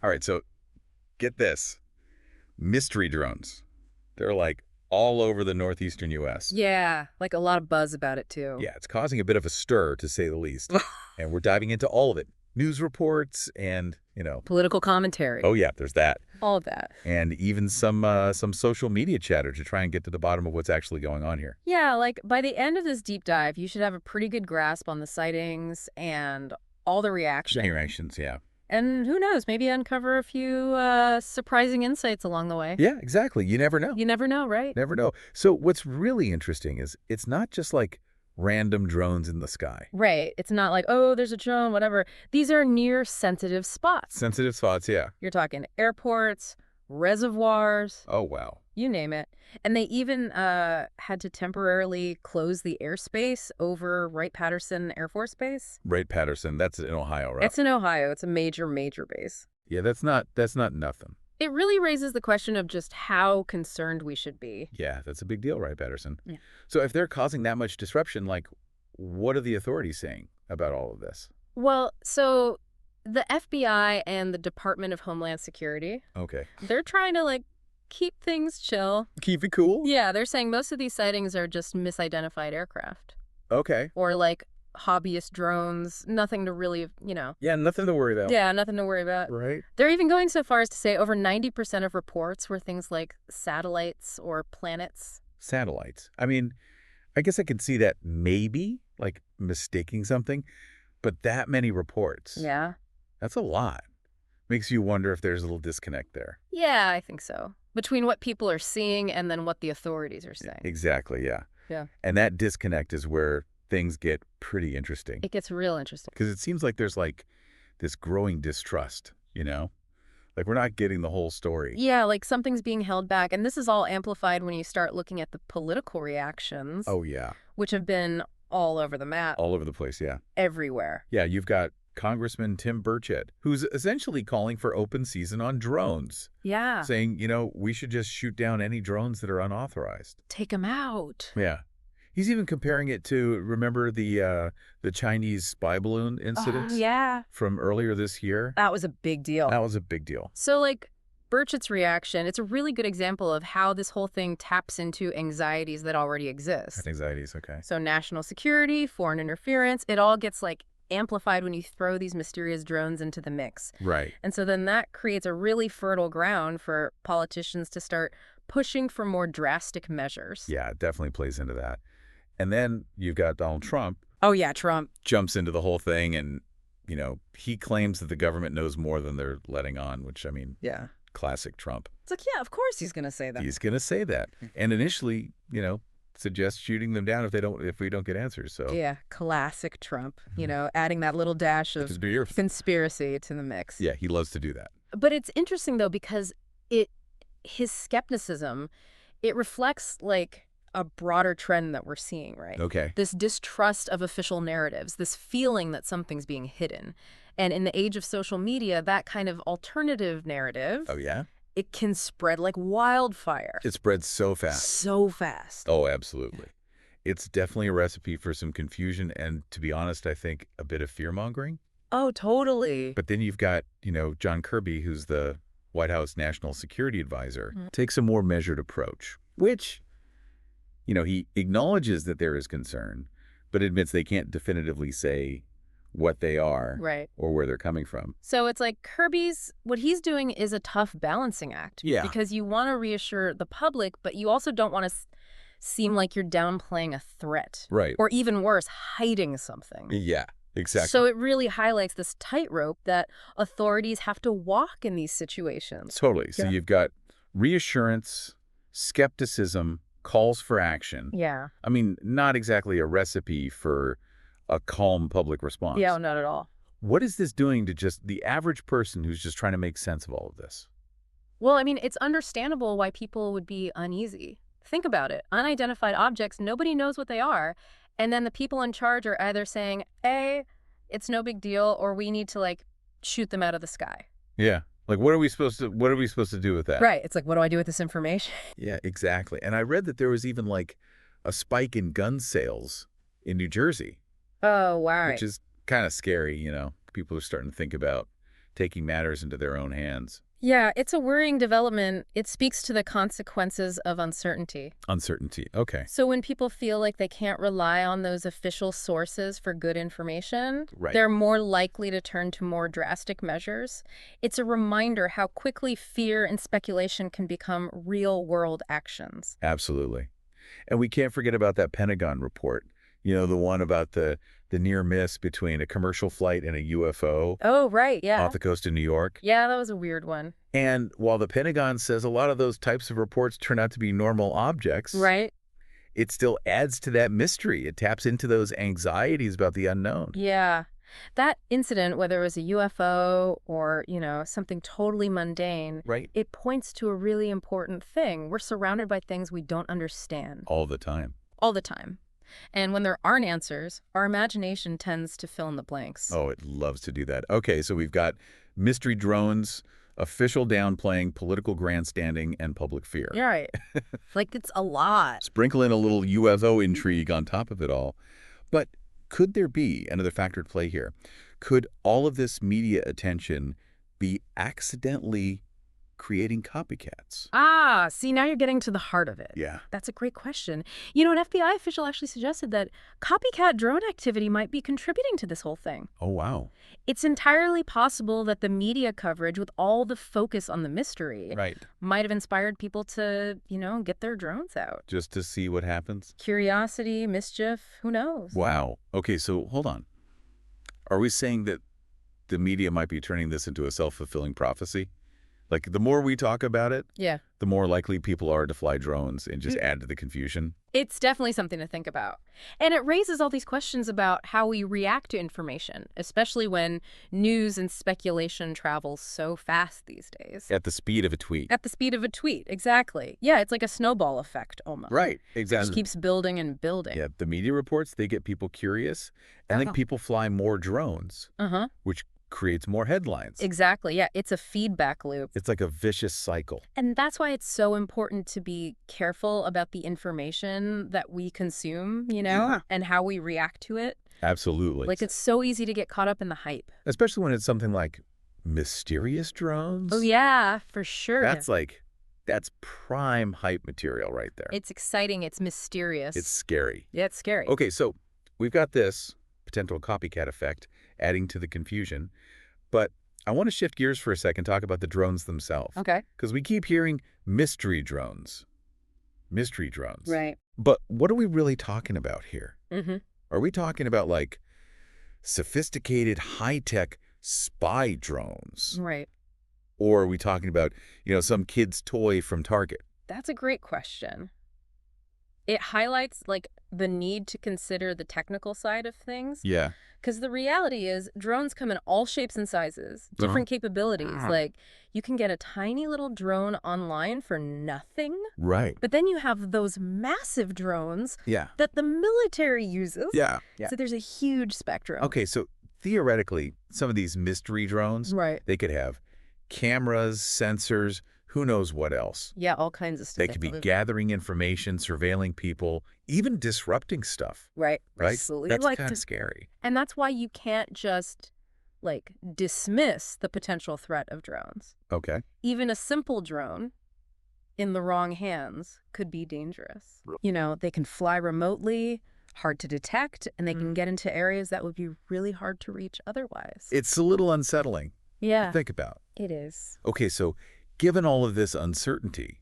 All right, so get this. Mystery drones. They're like all over the northeastern U.S. Yeah, like a lot of buzz about it too. Yeah, it's causing a bit of a stir, to say the least. And we're diving into all of it. News reports and, Political commentary. oh yeah, there's that. All of that. And even some social media chatter to try and get to the bottom of what's actually going on here. Yeah, like by the end of this deep dive, you should have a pretty good grasp on the sightings and all the reaction. Reactions, yeah. And who knows, maybe uncover a few surprising insights along the way. Yeah, exactly. You never know. You never know, right? Never know. So what's really interesting is it's not just like random drones in the sky. Right. It's not like, oh, there's a drone, whatever. These are near sensitive spots. Sensitive spots, yeah. You're talking airports, reservoirs, Oh, wow. you name it. And they even had to temporarily close the airspace over Wright-Patterson Air Force Base. Wright-Patterson, that's in Ohio, right? It's in Ohio. It's a major, major base. Yeah, that's not nothing. It really raises the question of just how concerned we should be. Yeah, that's a big deal, Wright-Patterson. Yeah. So if they're causing that much disruption, like, what are the authorities saying about all of this? Well, so the FBI and the Department of Homeland Security, Okay. they're trying to, keep things chill. Keep it cool? Yeah, they're saying most of these sightings are just misidentified aircraft. Okay. Or, hobbyist drones. Nothing to really, Yeah, nothing to worry about. Yeah, nothing to worry about. Right? They're even going so far as to say over 90% of reports were things like satellites or planets. Satellites. I mean, I guess I could see that maybe, like, mistaking something, but that many reports. Yeah. That's a lot. Makes you wonder if there's a little disconnect there. Yeah, I think so. Between what people are seeing and then what the authorities are saying. Exactly, yeah. Yeah. And that disconnect is where things get pretty interesting. It gets real interesting. Because it seems like there's, this growing distrust, Like, we're not getting the whole story. Yeah, like something's being held back. And this is all amplified when you start looking at the political reactions. Oh, yeah. Which have been all over the map. All over the place, yeah. Everywhere. Yeah, you've got Congressman Tim Burchett, who's essentially calling for open season on drones. Yeah. Saying, we should just shoot down any drones that are unauthorized. Take them out. Yeah. He's even comparing it to, remember the Chinese spy balloon incident? Oh, yeah. From earlier this year? That was a big deal. That was a big deal. So, Burchett's reaction, it's a really good example of how this whole thing taps into anxieties that already exist. Anxieties, okay. So national security, foreign interference, it all gets, amplified when you throw these mysterious drones into the mix. Right. And so then that creates a really fertile ground for politicians to start pushing for more drastic measures. Yeah, it definitely plays into that. And then you've got Donald Trump. Oh, yeah, Trump. Jumps into the whole thing and, he claims that the government knows more than they're letting on, which, yeah. Classic Trump. It's yeah, of course he's going to say that. He's going to say that. And initially, suggest shooting them down if we don't get answers. So yeah, classic Trump, adding that little dash of conspiracy to the mix. Yeah, he loves to do that. But it's interesting though because his skepticism, it reflects a broader trend that we're seeing, right? Okay. This distrust of official narratives, this feeling that something's being hidden. And in the age of social media, that kind of alternative narrative, oh yeah, it can spread like wildfire. It spreads so fast. So fast. Oh, absolutely. It's definitely a recipe for some confusion and, to be honest, I think a bit of fear-mongering. Oh, totally. But then you've got, John Kirby, who's the White House National Security Advisor, takes a more measured approach, which, he acknowledges that there is concern, but admits they can't definitively say what they are, right, or where they're coming from. So it's like what he's doing is a tough balancing act. Yeah. Because you want to reassure the public, but you also don't want to seem like you're downplaying a threat. Right. Or even worse, hiding something. Yeah, exactly. So it really highlights this tightrope that authorities have to walk in these situations. Totally. So you've got reassurance, skepticism, calls for action. Yeah. I mean, not exactly a recipe for a calm public response. Yeah, not at all. What is this doing to just the average person who's just trying to make sense of all of this? Well, it's understandable why people would be uneasy. Think about it. Unidentified objects, nobody knows what they are. And then the people in charge are either saying, A, it's no big deal, or we need to, shoot them out of the sky. Yeah. What are we supposed to do with that? Right. It's what do I do with this information? Yeah, exactly. And I read that there was even, a spike in gun sales in New Jersey. Oh, wow. Which is kind of scary, People are starting to think about taking matters into their own hands. Yeah, it's a worrying development. It speaks to the consequences of uncertainty. Uncertainty. Okay. So when people feel like they can't rely on those official sources for good information, Right. they're more likely to turn to more drastic measures. It's a reminder how quickly fear and speculation can become real-world actions. Absolutely. And we can't forget about that Pentagon report. The one about the near miss between a commercial flight and a UFO Oh, right, yeah. off the coast of New York. Yeah, that was a weird one. And while the Pentagon says a lot of those types of reports turn out to be normal objects, Right? it still adds to that mystery. It taps into those anxieties about the unknown. Yeah. That incident, whether it was a UFO or, something totally mundane, Right. it points to a really important thing. We're surrounded by things we don't understand All the time. all the time. And when there aren't answers, our imagination tends to fill in the blanks. Oh, it loves to do that. Okay, so we've got mystery drones, official downplaying, political grandstanding, and public fear. You're right. Like, it's a lot. Sprinkle in a little UFO intrigue on top of it all. But could there be another factor at play here? Could all of this media attention be accidentally creating copycats? Ah, see, now you're getting to the heart of it. Yeah. That's a great question. An FBI official actually suggested that copycat drone activity might be contributing to this whole thing. Oh, wow. It's entirely possible that the media coverage, with all the focus on the mystery, Right. might have inspired people to, get their drones out. Just to see what happens? Curiosity, mischief, who knows? Wow. Okay, so hold on. Are we saying that the media might be turning this into a self-fulfilling prophecy? Like, the more we talk about it, Yeah. the more likely people are to fly drones and just add to the confusion. It's definitely something to think about. And it raises all these questions about how we react to information, especially when news and speculation travels so fast these days. At the speed of a tweet. At the speed of a tweet, exactly. Yeah, it's like a snowball effect almost. Right, It exactly. just keeps building and building. Yeah, the media reports, they get people curious. And then Oh. people fly more drones, Uh-huh. which creates more headlines. Exactly. Yeah, it's a feedback loop. It's like a vicious cycle. And that's why it's so important to be careful about the information that we consume, Yeah. and how we react to it. Absolutely. Like, it's so easy to get caught up in the hype. Especially when it's something like mysterious drones. Oh, yeah, for sure. That's prime hype material right there. It's exciting. It's mysterious. It's scary. Yeah, it's scary. Okay, so we've got this potential copycat effect adding to the confusion, but I want to shift gears for a second, talk about the drones themselves. Okay. Because we keep hearing mystery drones. Mystery drones. Right. But what are we really talking about here? Mm-hmm. Are we talking about, like, sophisticated, high-tech spy drones? Right. Or are we talking about, some kid's toy from Target? That's a great question. It highlights, the need to consider the technical side of things. Yeah. Because the reality is, drones come in all shapes and sizes, different capabilities. Like, you can get a tiny little drone online for nothing. Right. But then you have those massive drones Yeah. that the military uses. Yeah. So there's a huge spectrum. Okay, so theoretically, some of these mystery drones, Right. they could have cameras, sensors, who knows what else. Yeah, all kinds of stuff. They could be gathering information, surveilling people, even disrupting stuff, Right. right? Absolutely. That's kind of scary. And that's why you can't just, dismiss the potential threat of drones. Okay. Even a simple drone in the wrong hands could be dangerous. They can fly remotely, hard to detect, and they can get into areas that would be really hard to reach otherwise. It's a little unsettling Yeah, to think about. it is. Okay, so given all of this uncertainty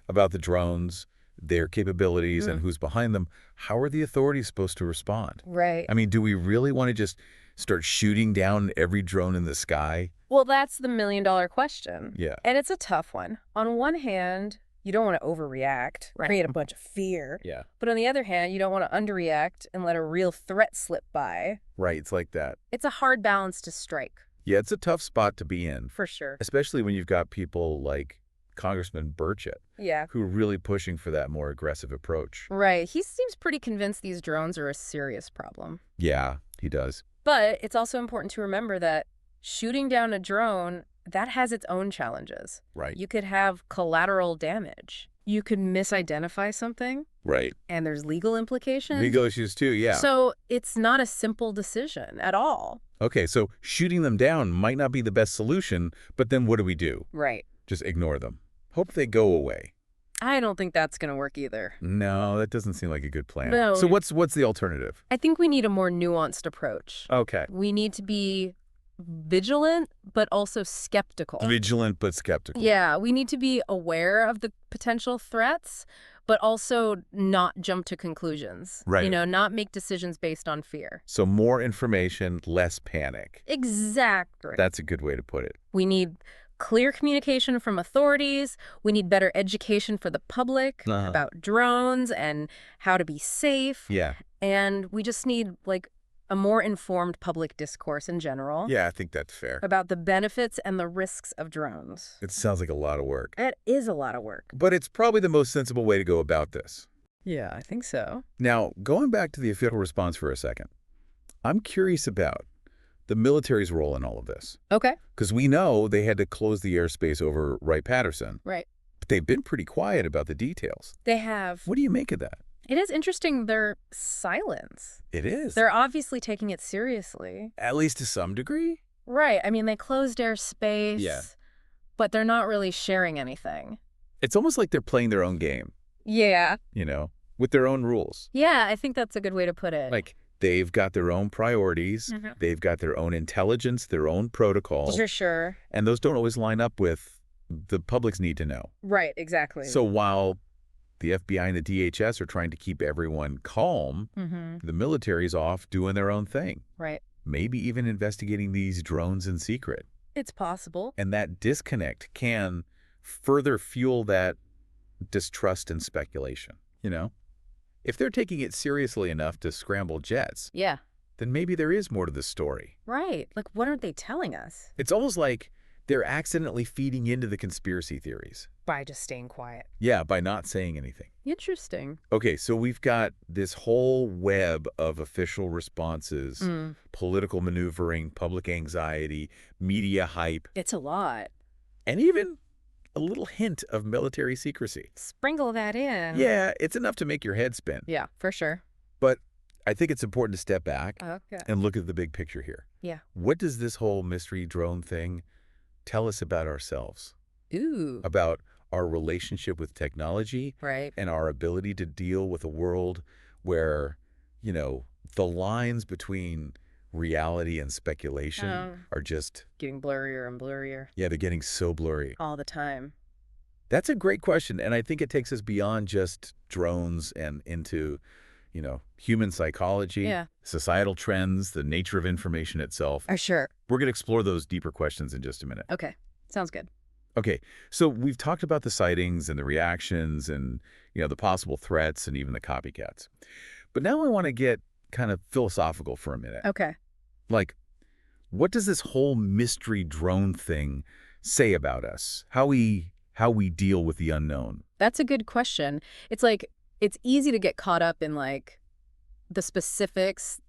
about the drones, their capabilities, and who's behind them, how are the authorities supposed to respond? Right. I mean, do we really want to just start shooting down every drone in the sky? Well, that's the million-dollar question. Yeah. And it's a tough one. On one hand, you don't want to overreact, create a bunch of fear. Yeah. But on the other hand, you don't want to underreact and let a real threat slip by. Right, it's like that. It's a hard balance to strike. Yeah, it's a tough spot to be in, For sure. especially when you've got people like Congressman Burchett, Yeah. who are really pushing for that more aggressive approach. Right. He seems pretty convinced these drones are a serious problem. Yeah, he does. But it's also important to remember that shooting down a drone, that has its own challenges. Right. You could have collateral damage. You could misidentify something, Right. and there's legal implications. Legal issues too, yeah. So it's not a simple decision at all. Okay, so shooting them down might not be the best solution, but then what do we do? Right. Just ignore them. Hope they go away. I don't think that's going to work either. No, that doesn't seem like a good plan. No. So what's the alternative? I think we need a more nuanced approach. Okay. We need to be vigilant, but also skeptical. Vigilant but skeptical. Yeah, we need to be aware of the potential threats, but also not jump to conclusions. Right. Not make decisions based on fear. So more information, less panic. Exactly. That's a good way to put it. We need clear communication from authorities. We need better education for the public about drones and how to be safe. Yeah. And we just need, a more informed public discourse in general. Yeah, I think that's fair. About the benefits and the risks of drones. It sounds like a lot of work. It is a lot of work. But it's probably the most sensible way to go about this. Yeah, I think so. Now, going back to the official response for a second, I'm curious about the military's role in all of this. Okay. Because we know they had to close the airspace over Wright-Patterson. Right. But they've been pretty quiet about the details. They have. What do you make of that? It is interesting, their silence. It is. They're obviously taking it seriously. At least to some degree. Right. I mean, they closed airspace. Yeah. But they're not really sharing anything. It's almost like they're playing their own game. Yeah. With their own rules. Yeah, I think that's a good way to put it. Like, they've got their own priorities. They've got their own intelligence, their own protocol. For sure. And those don't always line up with the public's need to know. Right, exactly. So while the FBI and the DHS are trying to keep everyone calm, the military's off doing their own thing. Right. Maybe even investigating these drones in secret. It's possible. And that disconnect can further fuel that distrust and speculation, If they're taking it seriously enough to scramble jets, yeah, then maybe there is more to the story. Right. What aren't they telling us? It's almost like they're accidentally feeding into the conspiracy theories. By just staying quiet. Yeah, by not saying anything. Interesting. Okay, so we've got this whole web of official responses, political maneuvering, public anxiety, media hype. It's a lot. And even a little hint of military secrecy. Sprinkle that in. Yeah, it's enough to make your head spin. Yeah, for sure. But I think it's important to step back Okay. and look at the big picture here. Yeah. What does this whole mystery drone thing tell us about ourselves? Ooh. About our relationship with technology. Right. And our ability to deal with a world where, the lines between reality and speculation are just getting blurrier and blurrier. Yeah, they're getting so blurry. All the time. That's a great question. And I think it takes us beyond just drones and into, human psychology, societal trends, the nature of information itself. Sure. We're going to explore those deeper questions in just a minute. Okay. Sounds good. Okay, so we've talked about the sightings and the reactions and, the possible threats and even the copycats. But now I want to get kind of philosophical for a minute. Okay. Like, what does this whole mystery drone thing say about us? How we deal with the unknown? That's a good question. It's easy to get caught up in the specifics,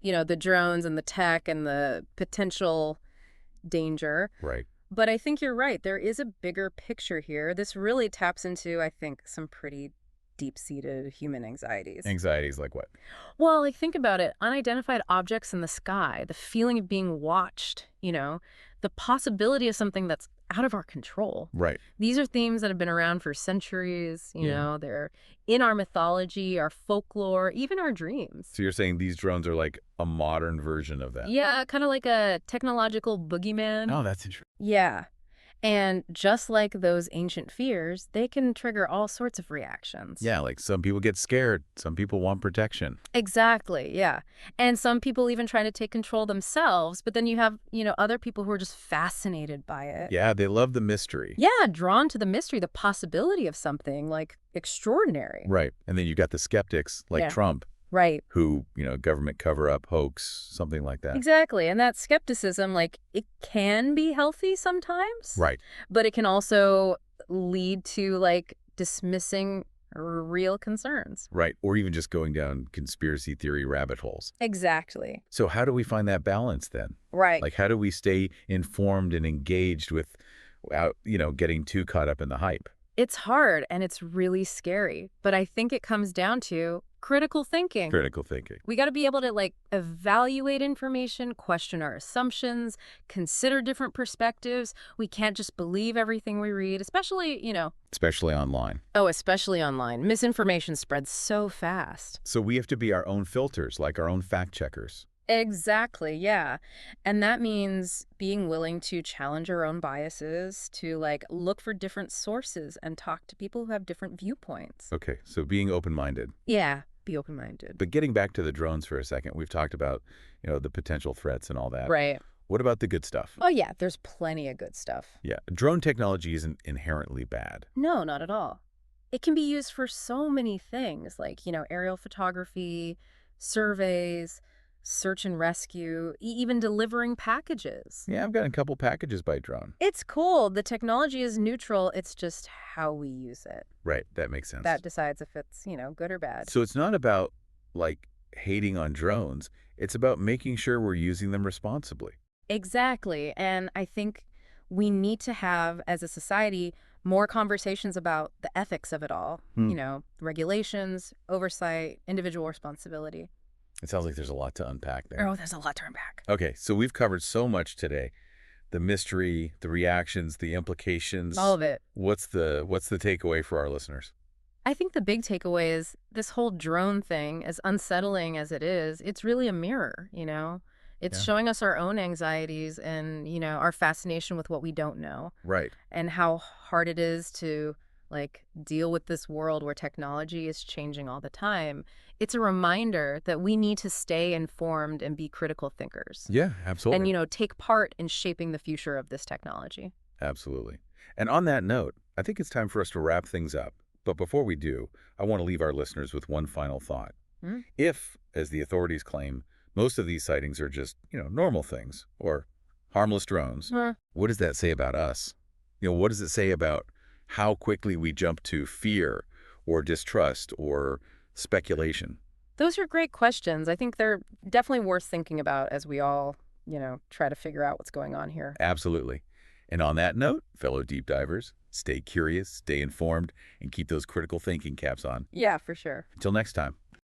the drones and the tech and the potential danger. Right. But I think you're right. There is a bigger picture here. This really taps into, I think, some pretty deep-seated human anxieties. Anxieties like what? Well, think about it. Unidentified objects in the sky, the feeling of being watched, the possibility of something that's out of our control. Right. These are themes that have been around for centuries. They're in our mythology, our folklore, even our dreams. So you're saying these drones are like a modern version of that? Yeah, kind of like a technological boogeyman. Oh, that's interesting. Yeah. And just like those ancient fears, they can trigger all sorts of reactions. Yeah, like some people get scared. Some people want protection. Exactly, yeah. And some people even try to take control themselves, but then you have, other people who are just fascinated by it. Yeah, they love the mystery. Yeah, drawn to the mystery, the possibility of something, extraordinary. Right. And then you got the skeptics, like Trump. Right. Who, government cover-up, hoax, something like that. Exactly. And that skepticism, it can be healthy sometimes. Right. But it can also lead to, dismissing real concerns. Right. Or even just going down conspiracy theory rabbit holes. Exactly. So how do we find that balance then? Right. How do we stay informed and engaged without, getting too caught up in the hype? It's hard and it's really scary. But I think it comes down to Critical thinking. Critical thinking. We got to be able to like evaluate information, question our assumptions, consider different perspectives. We can't just believe everything we read, especially, Especially online. especially online. Misinformation spreads so fast. So we have to be our own filters, like our own fact checkers. Exactly, yeah. And that means being willing to challenge our own biases, to like look for different sources and talk to people who have different viewpoints. Okay, so being open-minded. Yeah, be open-minded. But getting back to the drones for a second, we've talked about, the potential threats and all that. Right. What about the good stuff? Oh, yeah, there's plenty of good stuff. Yeah, drone technology isn't inherently bad. No, not at all. It can be used for so many things, like, aerial photography, surveys, search and rescue, even delivering packages. Yeah, I've gotten a couple packages by drone. It's cool. The technology is neutral. It's just how we use it Right, that makes sense. that decides if it's, good or bad. So it's not about, like, hating on drones. It's about making sure we're using them responsibly. Exactly. And I think we need to have, as a society, more conversations about the ethics of it all. Regulations, oversight, individual responsibility. It sounds like there's a lot to unpack there. Oh, there's a lot to unpack. Okay, so we've covered so much today. The mystery, the reactions, the implications. All of it. What's the takeaway for our listeners? I think the big takeaway is this whole drone thing, as unsettling as it is, it's really a mirror. It's Yeah. showing us our own anxieties and, our fascination with what we don't know Right. and how hard it is to like deal with this world where technology is changing all the time. It's a reminder that we need to stay informed and be critical thinkers. Yeah, absolutely. And, take part in shaping the future of this technology. Absolutely. And on that note, I think it's time for us to wrap things up. But before we do, I want to leave our listeners with one final thought. Hmm? If, as the authorities claim, most of these sightings are just, normal things or harmless drones, what does that say about us? What does it say about how quickly we jump to fear or distrust or speculation? Those are great questions. I think they're definitely worth thinking about as we all, try to figure out what's going on here. Absolutely. And on that note, fellow deep divers, stay curious, stay informed, and keep those critical thinking caps on. Yeah, for sure. Until next time.